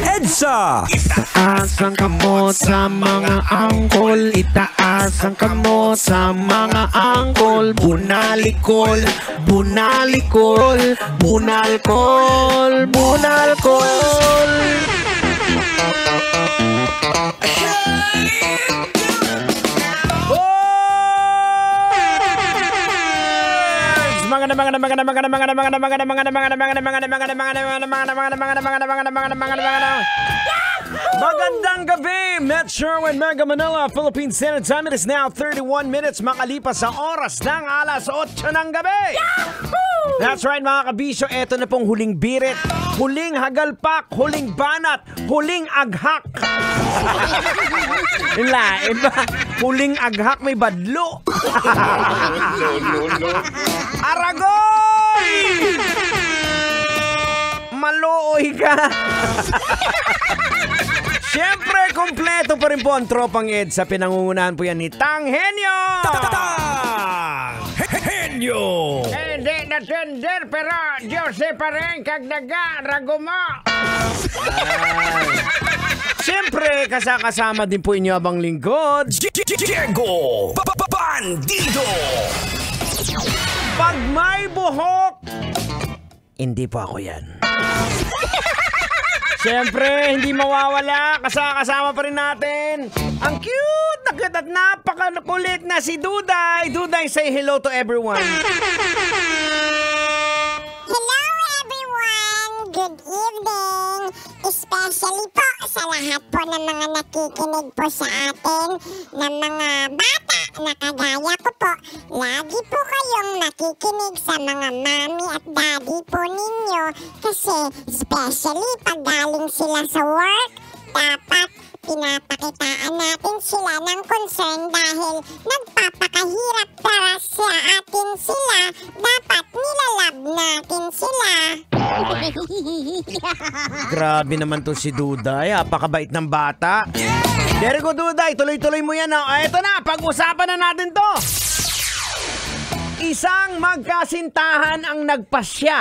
EDSA! Itaas ang kamot sa mga angkol, itaas ang kamot sa mga angkol. Bunalikol, bunalikol, bunalkol, bunalkol. Magandang gabi, Metro and Mega Manila, Philippine Standard Time. It is now 31 minutes makalipas sa oras ng alas 8 ng gabi. That's right mga kabisyo, eto na pong huling birit, huling hagalpak, huling banat, huling aghak. Lain ba? Huling aghak may badlo. Aragoy! Maluoy ka. Siyempre, kompleto pa rin po ang tropang EDSA. Pinangungunahan po yan ni Tang Henyo! Henyo! Hindi na tender, pero Diyos pa rin kagdaga, ragumo. Siyempre, kasama din po inyo abang lingkod, Diego Bandido. Pag may buhok, hindi po ako yan. Siyempre, hindi mawawala. Kasama pa rin natin ang cute, nakit at napakakulit na si Duday. Duday, say hello to everyone. Hello everyone! Good evening! Especially po sa lahat po ng mga nakikinig po sa atin ng mga bata na kagaya ko po. Lagi po kayong nakikinig sa mga mami at daddy po ninyo kasi especially pag galing sila sa work, dapat pinapakitaan natin sila ng concern dahil nagpapakahirap para sa atin sila. Dapat nilalab natin sila. Grabe naman to si Duday. Apakabait ng bata. There go, Duday. Tuloy-tuloy mo yan. Eto na, pag-usapan na natin to. Isang magkasintahan ang nagpasya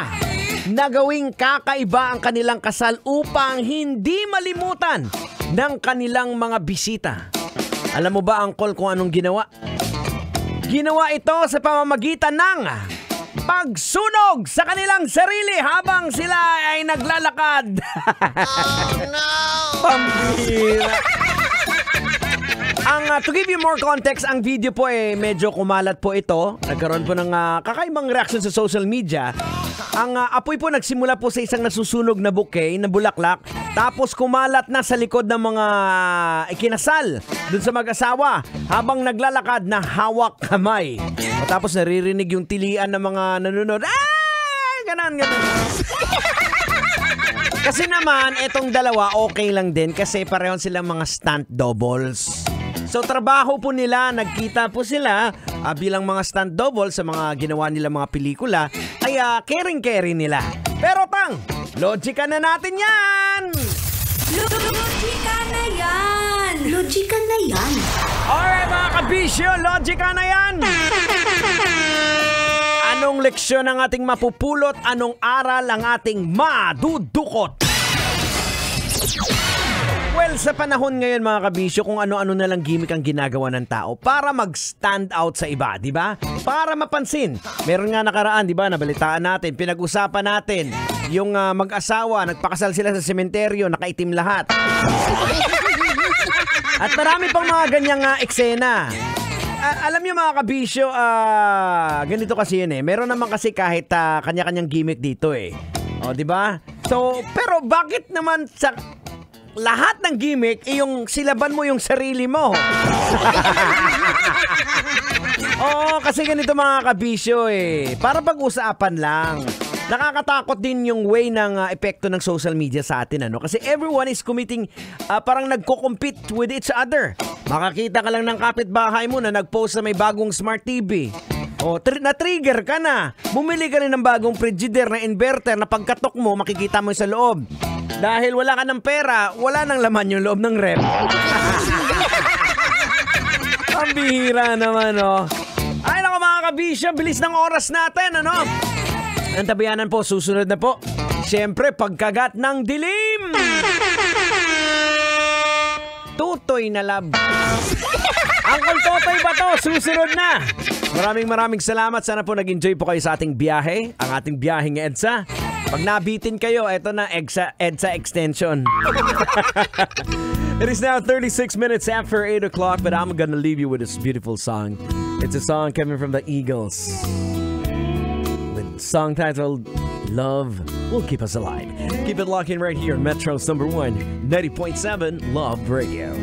na gawing kakaiba ang kanilang kasal upang hindi malimutan ng kanilang mga bisita. Alam mo ba, Angkol, kung anong ginawa? Ginawa ito sa pamamagitan ng pagsunog sa kanilang sarili habang sila ay naglalakad. Oh no! Pambira. To give you more context, ang video po medyo kumalat po ito. Nagkaroon po ng kakaibang reaction sa social media. Ang apoy po nagsimula po sa isang nasusunog na bouquet na bulaklak. Tapos kumalat na sa likod ng mga ikinasal dun sa mag-asawa habang naglalakad na hawak kamay. Tapos naririnig yung tilian ng mga nanonood. Ganon. Kasi naman, etong dalawa okay lang din kasi pareho silang mga stunt doubles. So trabaho po nila, nagkita po sila bilang mga stunt double sa mga ginawa nila mga pelikula, kaya caring nila. Pero Tang, logika na natin yan! Logika na yan! Logika na yan! Alright mga kabisyo, logika na yan! Anong leksyon ang ating mapupulot? Anong aral ang ating madudukot? Well, sa panahon ngayon mga kabisyo, kung ano-ano na lang gimmick ang ginagawa ng tao para mag-stand out sa iba, di ba? Para mapansin. Meron nga nakaraan, di ba? Nabalitaan natin, pinag-usapan natin yung mag-asawa, nagpakasal sila sa sementeryo, nakaitim lahat. At marami pang mga ganyang eksena. Alam niyo mga kabisyo, ganito kasi yun Meron naman kasi kahit kanya-kanyang gimmick dito O, di ba? So, pero bakit naman sa lahat ng gimmick, yung silaban mo yung sarili mo? Oo, kasi ganito mga kabisyo para pag-usapan lang. Nakakatakot din yung way ng epekto ng social media sa atin, Kasi everyone is committing, parang nagko-compete with each other. Makakita ka lang ng kapitbahay mo na nag-post na may bagong smart TV. O, na-trigger ka na. Bumili ka rin ng bagong frigidaire na inverter na pagkatok mo, makikita mo sa loob. Dahil wala ka ng pera, wala nang laman yung loob ng rep. Ang bihira naman, Ay, naku mga kabisyo, bilis ng oras natin, Ang tabayanan po, susunod na po. Siyempre, pagkagat ng dilim. Tutoy na love. Uncle Totoy ba to? Susunod na. Maraming salamat. Sana po nag-enjoy po kayo sa ating biyahe. Ang ating biyaheng EDSA. Pag nabitin kayo, eto na EDSA extension. It is now 36 minutes after 8 o'clock, but I'm gonna leave you with this beautiful song. It's a song coming from the Eagles. With song titled Love Will Keep Us Alive. Keep it locked in right here, Metro's #1, 90.7 Love Radio.